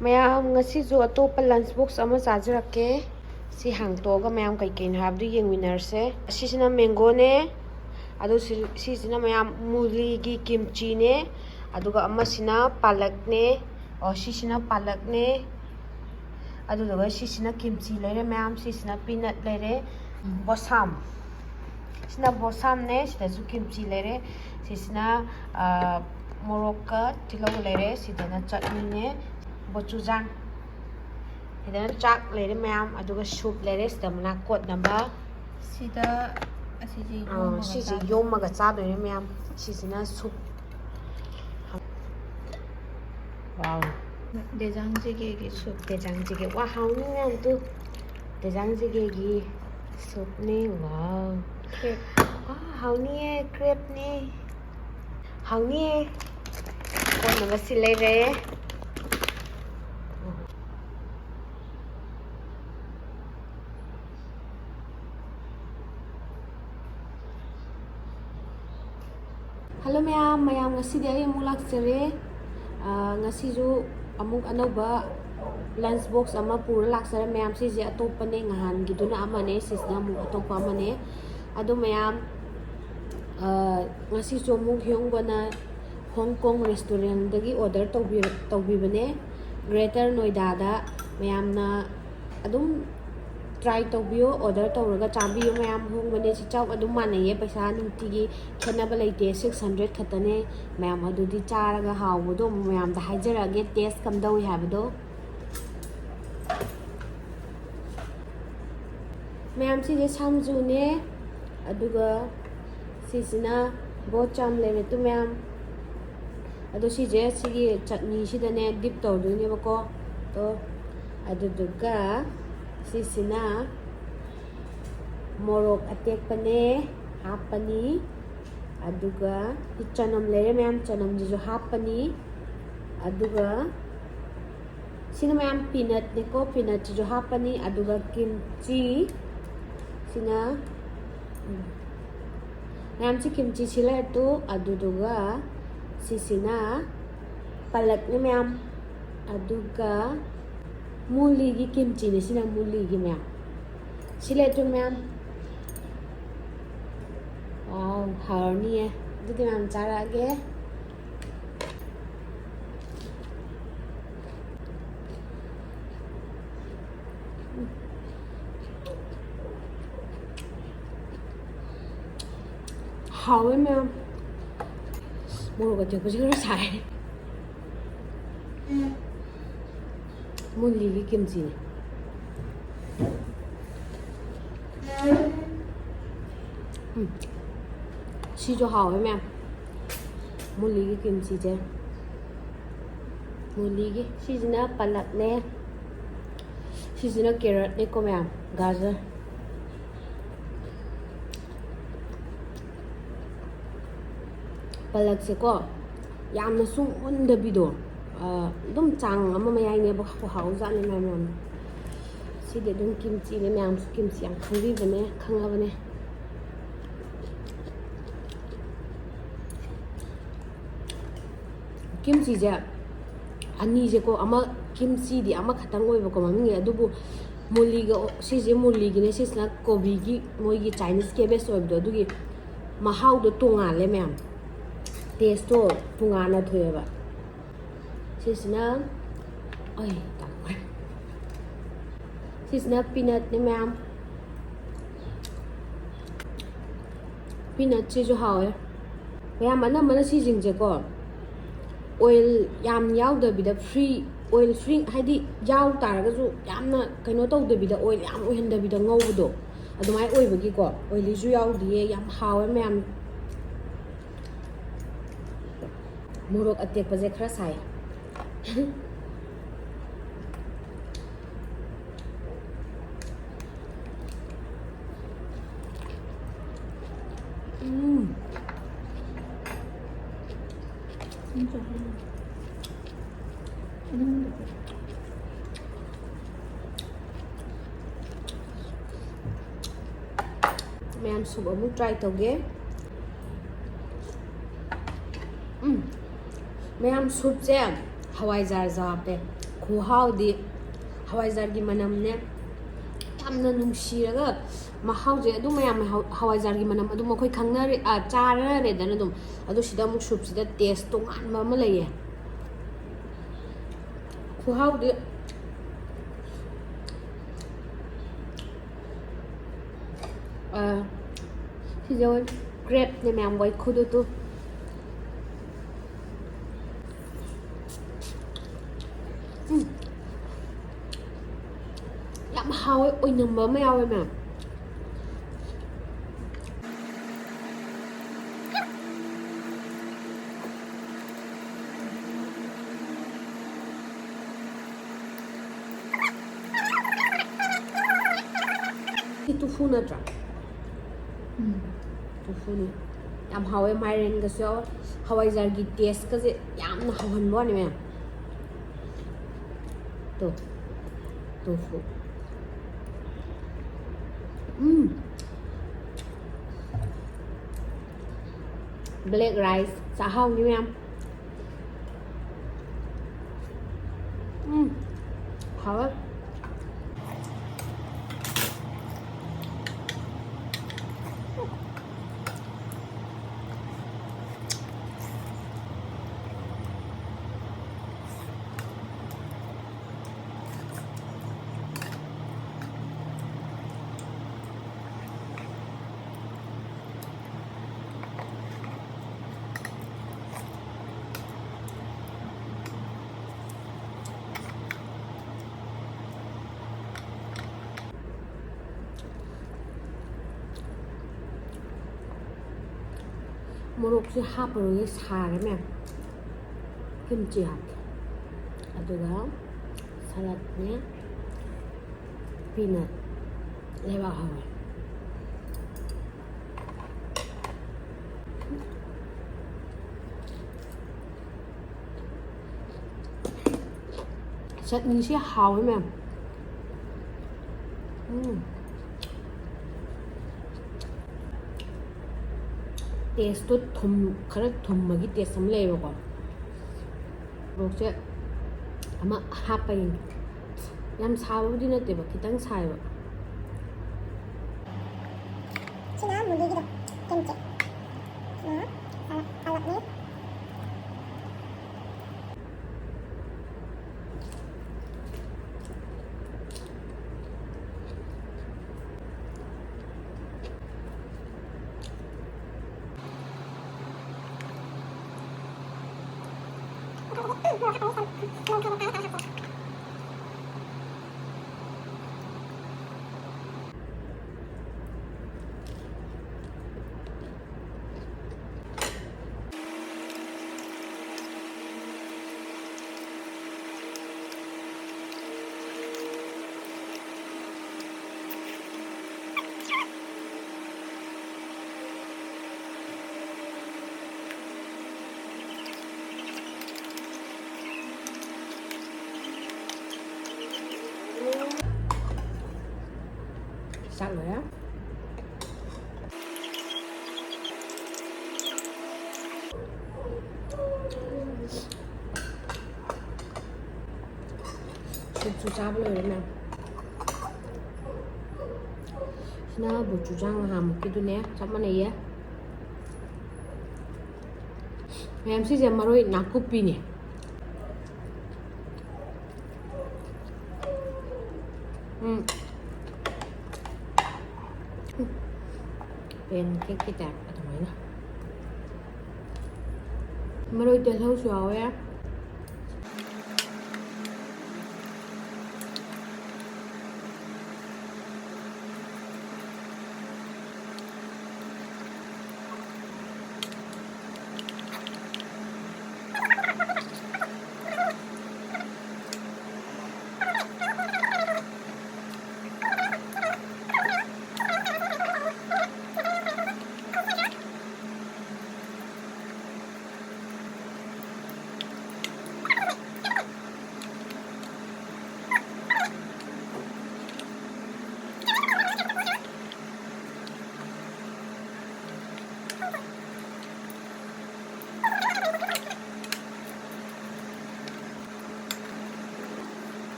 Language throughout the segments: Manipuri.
mayam ngasisu atopa lunch box ama chajrake si hangtoga mayam kai kain habdu yengminarse sisina mango ne adu sisina mayam muli gi kimchi ne aduga amasina palak ne sisina palak ne aduga sisina kimchi lere mayam sisina peanut lere bosam sina bosam ne sida su kimchi lere sisina morocca tilaw lere sidana chutney ne bochujang sidana chak lere mayam aduga soup lere sida mana kot namba sida sisi yomaga chadore mayam sisina soup wow dejang jige gi soup dejang jige wa hauni mayam tu dejang jige gi soup ne wow crepe hauni e crepe ne hauni e kon namba silere Hello mayam ngasidi ay amuk laksare ngasisu amuk anauba lunch box ama pura laksare mayam sisi atopa ne ngahan giduna amane sisna amuk atopa amane ado mayam ngasisu amuk hyongbana Hong Kong restaurant dagi order tawbibane Greater Noida da mayamna adum try tawbiyo order tawraga chabiyo mayam hongbane si chaw adum manaye paisa nungtigi khenaba leite 600 khatane mayam adudi charaga hawbodo mayam da haijarage taste kamdawi habdo mayam si je samju ne aduga sisina Bosam lere tu mayam ado si je sigi chutney sidane dip tawdune bako to aduduga sisina morok atekpane hapani aduga chanam lere mayam chanam jijo hapani aduga sina mayam peanut neko peanut jijo hapani aduga kimchi sina mayam si kimchi sila tu aduduga sisina palak ne mayam aduga muli gi kimchi ne sina muli gi mayam sila tu mayam wow harni hai dudi mayam chara ge hawe mayam moro ga tekpa jigara sai muli gi kimchi ne si jo hawe mayam muli gi kimchi je muli gi sisina palak ne sisina carrot ne ko mayam gajar palak se ko yamna sung undabido dum chang ama mayai ne ba hauza ne mayam si de dum kimchi ne mayam su kimchi yang khangbi bane khanga bane kimchi ja ani je ko ama kimchi di ama khatang oi ba ko mami adubu muli ga si je muli gi ne sisna kobi gi moi gi Chinese cabbage oi do dugi mahau do tonga le mayam taste to tungana thoeba sisna oi takwa sisna peanut ne mayam peanut chi jo hawe mayam mana si jingje ko oil yam yaw da bida free oil free haidi yaw taraga ju yamna kaino taw da bida oil yam oil da bida ngawdo adumai oi bagi ko oil ju yaw diye yam hawe mayam morok atek paje khara sai mayam soup amuk try tawge mayam soup je Hawaichar jape ꯈꯨꯍꯥꯎꯗꯤ ꯍꯋꯥꯏꯖꯥꯔꯒꯤ ꯃꯅꯝꯅꯦ ꯌꯥꯝꯅ ꯅꯨꯡꯁꯤꯔꯒ ꯃꯍꯥꯎꯁꯦ ꯑꯗꯨꯝ ꯃꯌꯥꯝ ꯍꯋꯥꯏꯖꯥꯔꯒꯤ ꯃꯅꯝ ꯑꯗꯨꯝ ꯑꯩꯈꯣꯏ ꯈꯪꯅꯔꯦ ꯆꯥꯔꯦꯗꯅ ꯑꯗꯨꯝ ꯑꯗꯨ ꯁꯤꯗ ꯑꯃꯨꯛ ꯁꯨꯞꯁꯤꯗ ꯇꯦꯁ ꯇꯣꯉꯥꯟꯕ ꯑꯃ ꯂꯩꯌꯦ ꯈꯨꯍꯥꯎꯗꯤ ꯁꯤꯁꯦ ꯀ꯭ꯔꯦꯞꯅꯦ ꯃꯌꯥꯝ ꯋꯥꯏꯈꯨꯗꯨ ꯇꯨ ꯌꯥꯝ ꯍꯥꯎꯋꯦ ꯑꯣꯏꯅꯝꯕ ꯑꯃ ꯌꯥꯎꯋꯦ ꯃꯌꯥꯝ tufu natra tufu yam hawe mairen ga so hawaijar gi taste ka je yamna hawan bo ne to tofu black rice Chakhao ni ma'am hawa 모록지 하브로에 사르면 김치 할게. 아두가 살라드네 피넛 레바 하와. chutney 하오면 test तो खरा थुम्मगी टेस्ट हम लेबको रोकसे अमा हापै याम साबुदी नतेबा खितंग सायबा सिना मुलीगिदो केमचे salad ni 싹 넣어요? 쑥쑥 잡으려면 나 고추장 하먹기도네 잠만해 햄시제 마로이 나쿠피니เป็นเค้กที่แตกทำไมนะมาโรยเตลสวยอ่ะ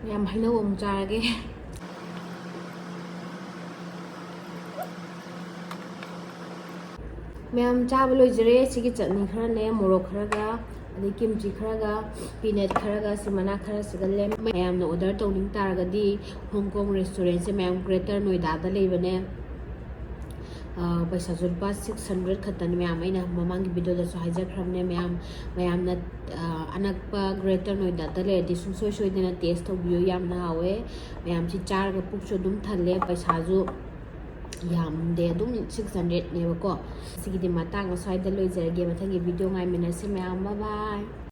ꯃꯌꯥꯝ ꯍꯩꯅꯧ ꯑꯃꯨꯛ ꯆꯥꯔꯒꯦ ꯃꯌꯥꯝ ꯆꯥꯕ ꯂꯣꯏꯖꯔꯦ ꯁꯤꯒꯤ ꯆꯠꯅꯤ ꯈꯔꯅꯦ ꯃꯣꯔꯣꯛ ꯈꯔꯒ ꯑꯗꯩ ꯀꯤꯝꯆꯤ ꯈꯔꯒ ꯄꯤꯅꯠ ꯈꯔꯒ ꯁꯤ ꯃꯅꯥ ꯈꯔꯁꯤꯒ ꯂꯦꯝ ꯃꯌꯥꯝꯅ ꯑꯣꯔꯗꯔ ꯇꯧꯅꯤꯡ ꯇꯥꯔꯒꯗꯤ ꯍꯣꯡꯀꯣꯡ ꯔꯦꯁꯇꯨꯔꯦꯟꯁꯦ ꯃꯌꯥꯝ ꯒ꯭ꯔꯦꯇꯔ ꯅꯣꯏꯗꯥꯗ ꯂꯩꯕꯅꯦ ꯄꯩꯁꯥꯁꯨ ꯂꯨꯄꯥ 600 ꯈꯛꯇꯅꯤ ꯃꯌꯥꯝ ꯑꯩꯅ ꯃꯃꯥꯡꯒꯤ ꯚꯤꯗꯤꯑꯣꯗꯁꯨ ꯍꯥꯏꯖꯈ꯭ꯔꯕꯅꯦ ꯃꯌꯥꯝꯅ ꯑꯅꯛꯄ ꯒ꯭ꯔꯦꯇꯔ ꯅꯣꯏꯗꯥꯗ ꯂꯩꯔꯗꯤ ꯁꯨꯡꯁꯣꯏ ꯁꯣꯏꯗꯅ ꯇꯦꯁ ꯇꯧꯕꯤꯌꯨ ꯌꯥꯝꯅ ꯍꯥꯎꯋꯦ ꯃꯌꯥꯝꯁꯤ ꯆꯥꯔꯒ ꯄꯨꯛꯁꯨ ꯑꯗꯨꯝ ꯊꯜꯂꯦ ꯄꯩꯁꯥꯁꯨ ꯌꯥꯝꯗꯦ ꯑꯗꯨꯝ 600ꯅꯦꯕꯀꯣ ꯁꯤꯒꯤꯗꯤ ꯃꯇꯥꯡ ꯑꯁ꯭ꯋꯥꯏꯗ ꯂꯣꯏꯖꯔꯒꯦ ꯃꯊꯪꯒꯤ ꯚꯤꯗꯤꯑꯣ ꯉꯥꯏꯃꯤꯟꯅꯁꯤ ꯃꯌꯥꯝ ꯕꯥꯏ ꯕꯥꯏ